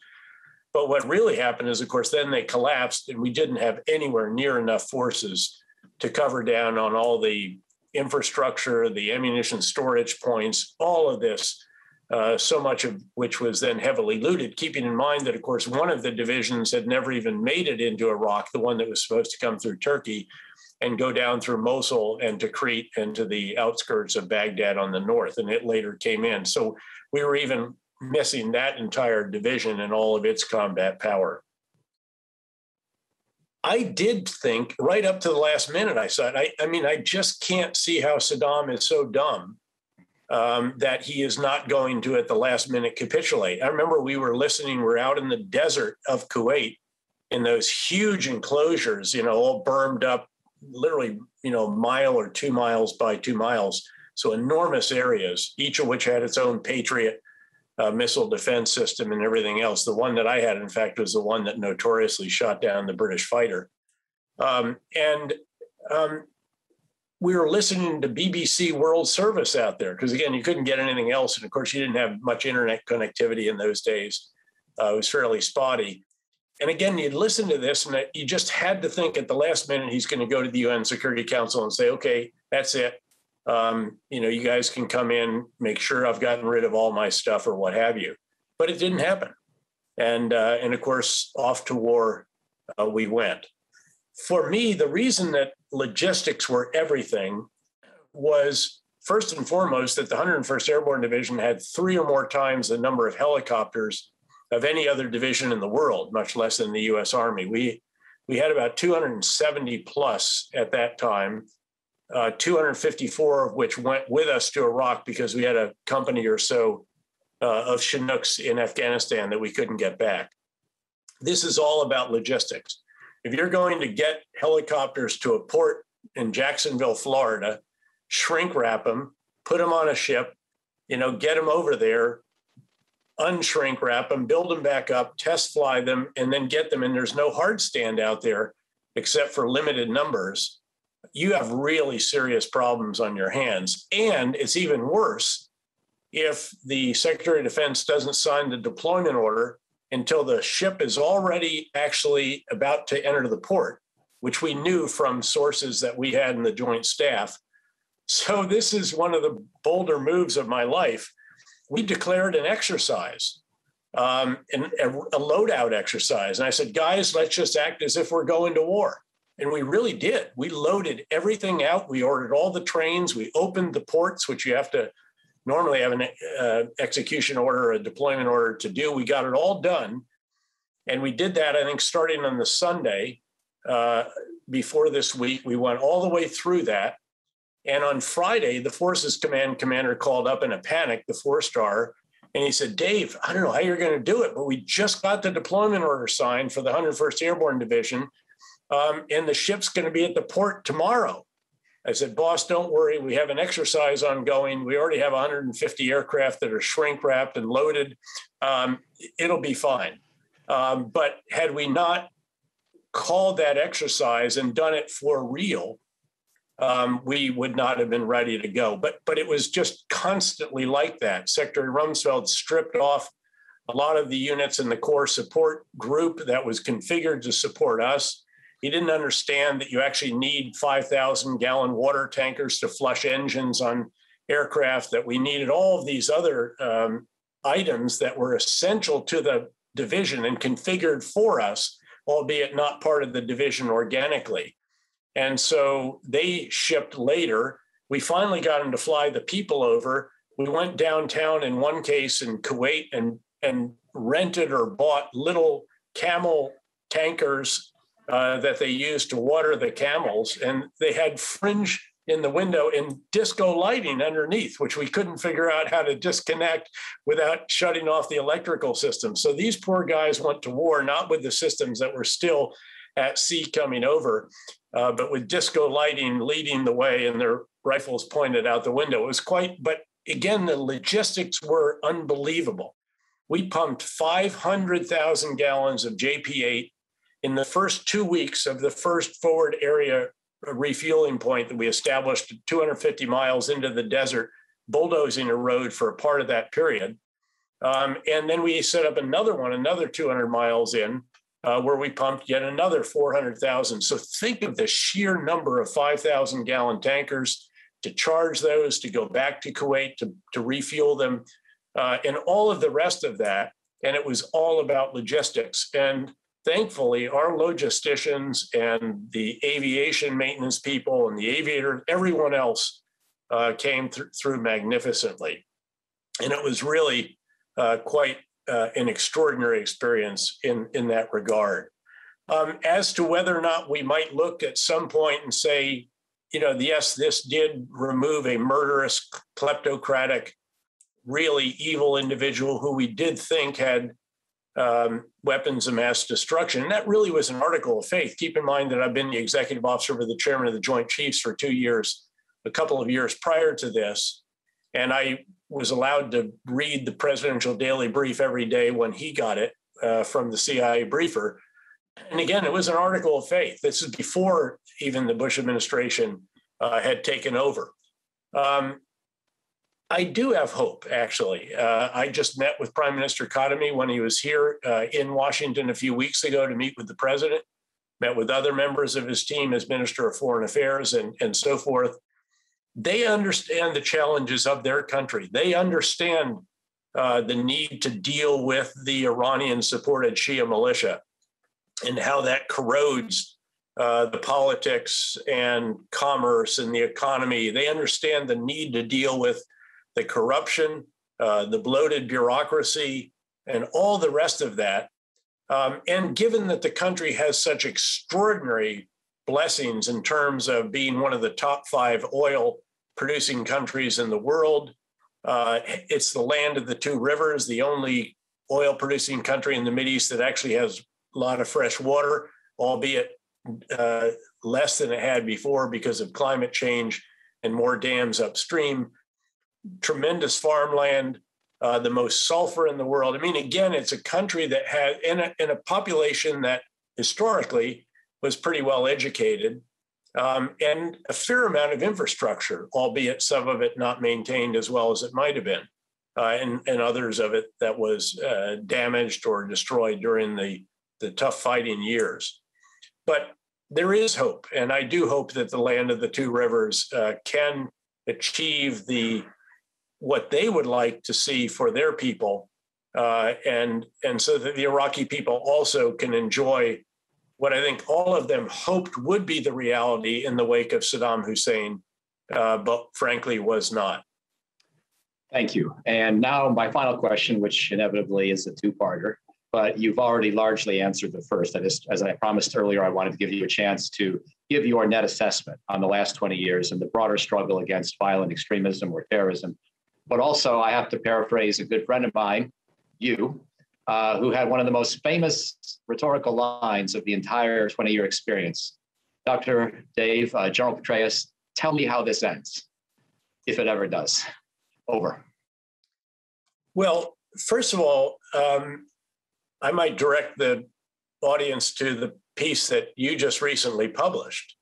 But what really happened is, of course, then they collapsed, and we didn't have anywhere near enough forces to cover down on all the infrastructure, the ammunition storage points, all of this, so much of which was then heavily looted, keeping in mind that, of course, one of the divisions had never even made it into Iraq, the one that was supposed to come through Turkey and go down through Mosul and to Crete and to the outskirts of Baghdad on the north, and it later came in. So we were even missing that entire division and all of its combat power. I did think right up to the last minute, I said, I just can't see how Saddam is so dumb that he is not going to, at the last minute, capitulate. I remember we were listening, we're out in the desert of Kuwait in those huge enclosures, all bermed up, literally, a mile or 2 miles by 2 miles. So enormous areas, each of which had its own Patriot missile defense system and everything else. The one that I had, in fact, was the one that notoriously shot down the British fighter. We were listening to BBC World Service out there because, again, you couldn't get anything else. And, of course, you didn't have much internet connectivity in those days. It was fairly spotty. And, again, you'd listen to this, and you just had to think at the last minute he's going to go to the UN Security Council and say, okay, that's it. You guys can come in, make sure I've gotten rid of all my stuff or what have you. But it didn't happen. And of course, off to war we went. For me, the reason that logistics were everything was, first and foremost, that the 101st Airborne Division had 3 or more times the number of helicopters of any other division in the world, much less in the U.S. Army. We had about 270 plus at that time, 254 of which went with us to Iraq because we had a company or so of Chinooks in Afghanistan that we couldn't get back. This is all about logistics. If you're going to get helicopters to a port in Jacksonville, Florida, shrink wrap them, put them on a ship, get them over there, unshrink wrap them, build them back up, test fly them, and then get them. And there's no hard stand out there except for limited numbers. You have really serious problems on your hands. And it's even worse if the Secretary of Defense doesn't sign the deployment order until the ship is already actually about to enter the port, which we knew from sources that we had in the Joint Staff. So this is one of the bolder moves of my life. We declared an exercise, a loadout exercise. And I said, guys, let's just act as if we're going to war. And we really did. We loaded everything out. We ordered all the trains. We opened the ports, which you have to normally have an execution order, a deployment order to do. We got it all done. And we did that, I think, starting on the Sunday before this week. We went all the way through that. And on Friday, the Forces Command commander called up in a panic, the 4-star, and he said, Dave, I don't know how you're going to do it, but we just got the deployment order signed for the 101st Airborne Division, and the ship's going to be at the port tomorrow. I said, boss, don't worry. We have an exercise ongoing. We already have 150 aircraft that are shrink wrapped and loaded. It'll be fine. But had we not called that exercise and done it for real, we would not have been ready to go. But it was just constantly like that. Secretary Rumsfeld stripped off a lot of the units in the core support group that was configured to support us. He didn't understand that you actually need 5,000-gallon water tankers to flush engines on aircraft, that we needed all of these other items that were essential to the division and configured for us, albeit not part of the division organically. And so they shipped later. We finally got them to fly the people over. We went downtown in one case in Kuwait and rented or bought little camel tankers that they used to water the camels. And they had fringe in the window and disco lighting underneath, which we couldn't figure out how to disconnect without shutting off the electrical system. So these poor guys went to war, not with the systems that were still at sea coming over, but with disco lighting leading the way and their rifles pointed out the window. It was quite, but again, the logistics were unbelievable. We pumped 500,000 gallons of JP8 in the first 2 weeks of the first forward area refueling point that we established 250 miles into the desert, bulldozing a road for a part of that period. And then we set up another one, another 200 miles in, where we pumped yet another 400,000. So think of the sheer number of 5,000-gallon tankers to charge those, to go back to Kuwait, to refuel them, and all of the rest of that. And it was all about logistics. And thankfully, our logisticians and the aviation maintenance people and the aviator, everyone else came through magnificently. And it was really quite an extraordinary experience in that regard. As to whether or not we might look at some point and say, yes, this did remove a murderous, kleptocratic, really evil individual who we did think had weapons of mass destruction. And that really was an article of faith. Keep in mind that I've been the executive officer with the chairman of the Joint Chiefs for 2 years, a couple of years prior to this. And I was allowed to read the presidential daily brief every day when he got it from the CIA briefer. And again, it was an article of faith. This is before even the Bush administration had taken over. I do have hope, actually. I just met with Prime Minister Khatami when he was here in Washington a few weeks ago to meet with the president, met with other members of his team as Minister of Foreign Affairs and so forth. They understand the challenges of their country. They understand the need to deal with the Iranian-supported Shia militia and how that corrodes the politics and commerce and the economy. They understand the need to deal with the corruption, the bloated bureaucracy, and all the rest of that. And given that the country has such extraordinary blessings in terms of being one of the top 5 oil producing countries in the world, it's the land of the 2 rivers, the only oil producing country in the Mideast that actually has a lot of fresh water, albeit less than it had before because of climate change and more dams upstream, tremendous farmland, the most sulfur in the world. I mean, again, it's a country that had, in a population that historically was pretty well educated, and a fair amount of infrastructure, albeit some of it not maintained as well as it might have been, and others of it that was damaged or destroyed during the tough fighting years. But there is hope, and I do hope that the land of the 2 rivers can achieve what they would like to see for their people, and so that the Iraqi people also can enjoy what I think all of them hoped would be the reality in the wake of Saddam Hussein, but frankly was not. Thank you. And now my final question, which inevitably is a 2-parter, but you've already largely answered the first. As I promised earlier, I wanted to give you a chance to give your net assessment on the last 20 years and the broader struggle against violent extremism or terrorism. But also, I have to paraphrase a good friend of mine, you, who had one of the most famous rhetorical lines of the entire 20-year experience. Dr. Dave, General Petraeus, tell me how this ends, if it ever does. Over. Well, first of all, I might direct the audience to the piece that you just recently published,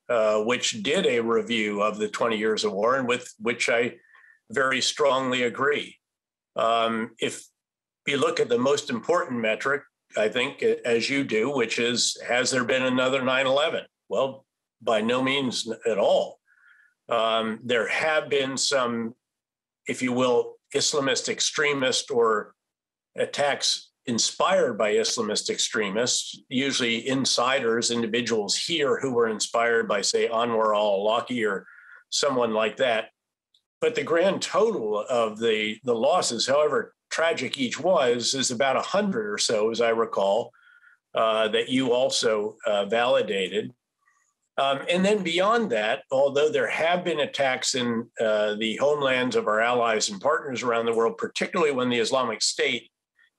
which did a review of the 20 years of war, and with which I very strongly agree. If you look at the most important metric, I think, as you do, which is, has there been another 9/11? Well, by no means at all. There have been some, if you will, Islamist extremist or attacks inspired by Islamist extremists, usually insiders, individuals here who were inspired by, say, Anwar al-Awlaki or someone like that. But the grand total of the losses, however tragic each was, is about 100 or so, as I recall, that you also validated. And then beyond that, although there have been attacks in the homelands of our allies and partners around the world, particularly when the Islamic State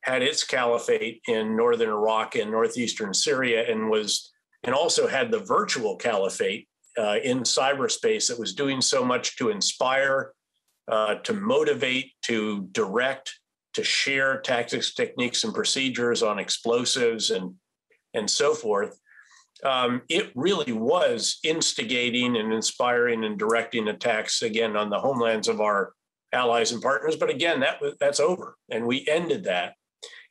had its caliphate in northern Iraq and northeastern Syria, and also had the virtual caliphate in cyberspace that was doing so much to inspire, to motivate, to direct, to share tactics, techniques, and procedures on explosives and so forth. It really was instigating and inspiring and directing attacks, again, on the homelands of our allies and partners. But again, that's over, and we ended that.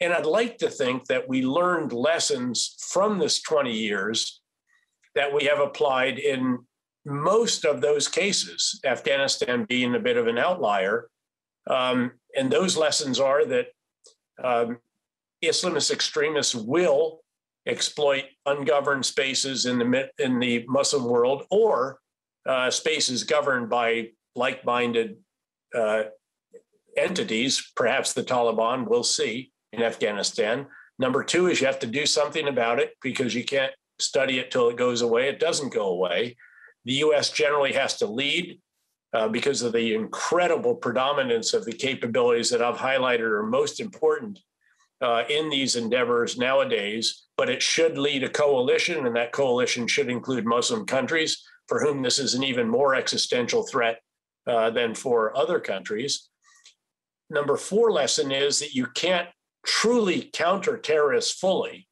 And I'd like to think that we learned lessons from this 20 years that we have applied in most of those cases, Afghanistan being a bit of an outlier. And those lessons are that Islamist extremists will exploit ungoverned spaces in the Muslim world, or spaces governed by like-minded entities, perhaps the Taliban, we'll see in Afghanistan. Number 2 is you have to do something about it, because you can't study it till it goes away. It doesn't go away. The US generally has to lead because of the incredible predominance of the capabilities that I've highlighted are most important in these endeavors nowadays. But it should lead a coalition, and that coalition should include Muslim countries for whom this is an even more existential threat than for other countries. Number 4 lesson is that you can't truly counter terrorists fully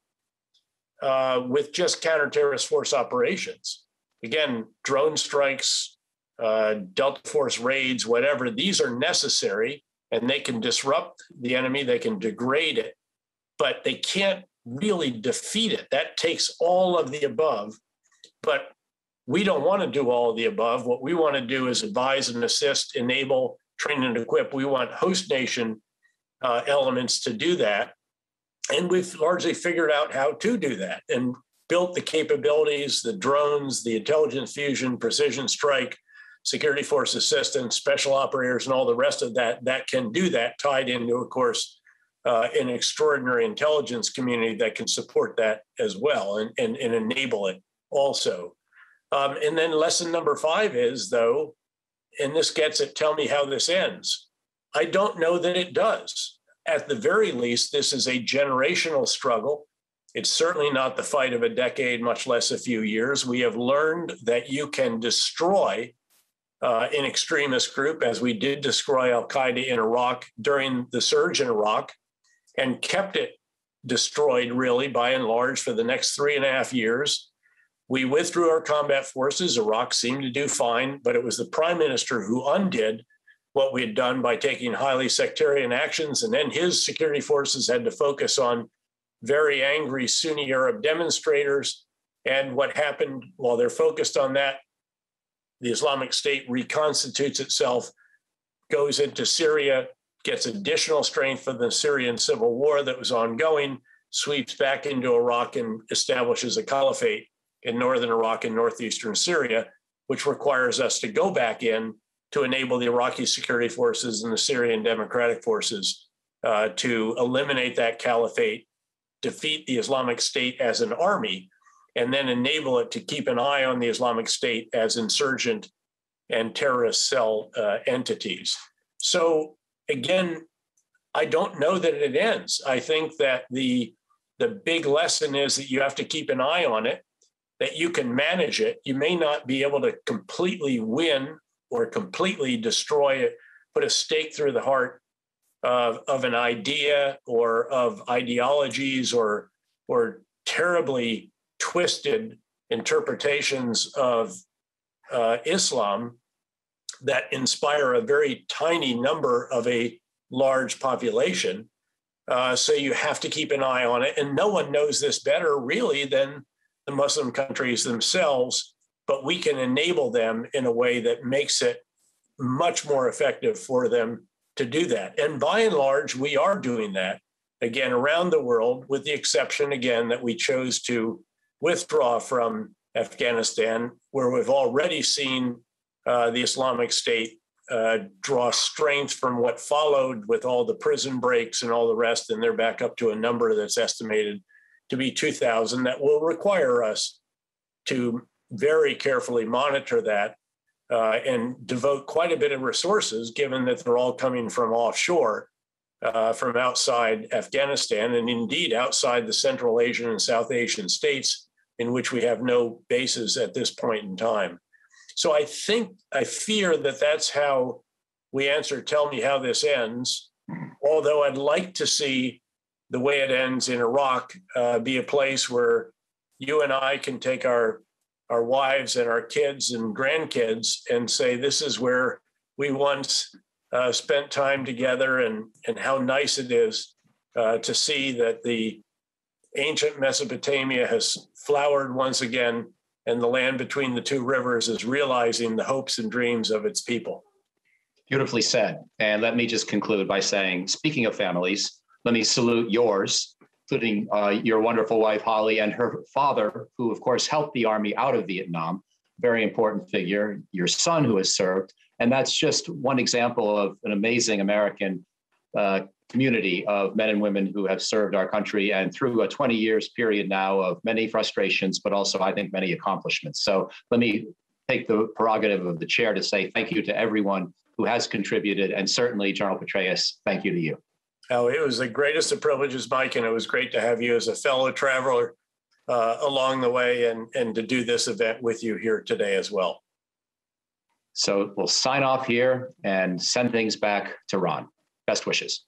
with just counter-terrorist force operations. Again, drone strikes, Delta Force raids, whatever, these are necessary, and they can disrupt the enemy, they can degrade it, but they can't really defeat it. That takes all of the above, but we don't want to do all of the above. What we want to do is advise and assist, enable, train and equip. We want host nation elements to do that. And we've largely figured out how to do that and built the capabilities, the drones, the intelligence fusion, precision strike, security force assistance, special operators, and all the rest of that can do that, tied into, of course, an extraordinary intelligence community that can support that as well and enable it also. And then lesson number 5 is, though, and this gets at tell me how this ends. I don't know that it does. At the very least, this is a generational struggle. It's certainly not the fight of a decade, much less a few years. We have learned that you can destroy an extremist group, as we did destroy al-Qaeda in Iraq during the surge in Iraq, and kept it destroyed, really, by and large, for the next 3.5 years. We withdrew our combat forces. Iraq seemed to do fine, but it was the prime minister who undid what we had done by taking highly sectarian actions, and then his security forces had to focus on very angry Sunni Arab demonstrators. And what happened while they're focused on that, the Islamic State reconstitutes itself, goes into Syria, gets additional strength from the Syrian civil war that was ongoing, sweeps back into Iraq and establishes a caliphate in northern Iraq and northeastern Syria, which requires us to go back in to enable the Iraqi security forces and the Syrian democratic forces to eliminate that caliphate, defeat the Islamic State as an army, and then enable it to keep an eye on the Islamic State as insurgent and terrorist cell entities. So again, I don't know that it ends. I think that the big lesson is that you have to keep an eye on it, that you can manage it. You may not be able to completely win or completely destroy it, put a stake through the heart of an idea or of ideologies or terribly twisted interpretations of Islam that inspire a very tiny number of a large population. So you have to keep an eye on it. And no one knows this better, really, than the Muslim countries themselves, but we can enable them in a way that makes it much more effective for them to do that. And by and large, we are doing that, again, around the world, with the exception, again, that we chose to withdraw from Afghanistan, where we've already seen the Islamic State draw strength from what followed with all the prison breaks and all the rest, and they're back up to a number that's estimated to be 2,000. That will require us to very carefully monitor that and devote quite a bit of resources, given that they're all coming from offshore, from outside Afghanistan, and indeed outside the Central Asian and South Asian states in which we have no bases at this point in time. So I fear that that's how we answer, tell me how this ends, although I'd like to see the way it ends in Iraq be a place where you and I can take our wives and our kids and grandkids and say, this is where we once spent time together, and how nice it is to see that the ancient Mesopotamia has flowered once again, and the land between the two rivers is realizing the hopes and dreams of its people. Beautifully said. And let me just conclude by saying, speaking of families, let me salute yours, including your wonderful wife, Holly, and her father, who, of course, helped the Army out of Vietnam, very important figure, your son who has served. And that's just one example of an amazing American community of men and women who have served our country, and through a 20 years period now of many frustrations, but also, I think, many accomplishments. So let me take the prerogative of the chair to say thank you to everyone who has contributed, and certainly General Petraeus, thank you to you. Oh, it was the greatest of privileges, Mike, and it was great to have you as a fellow traveler along the way, and to do this event with you here today as well. So we'll sign off here and send things back to Ron. Best wishes.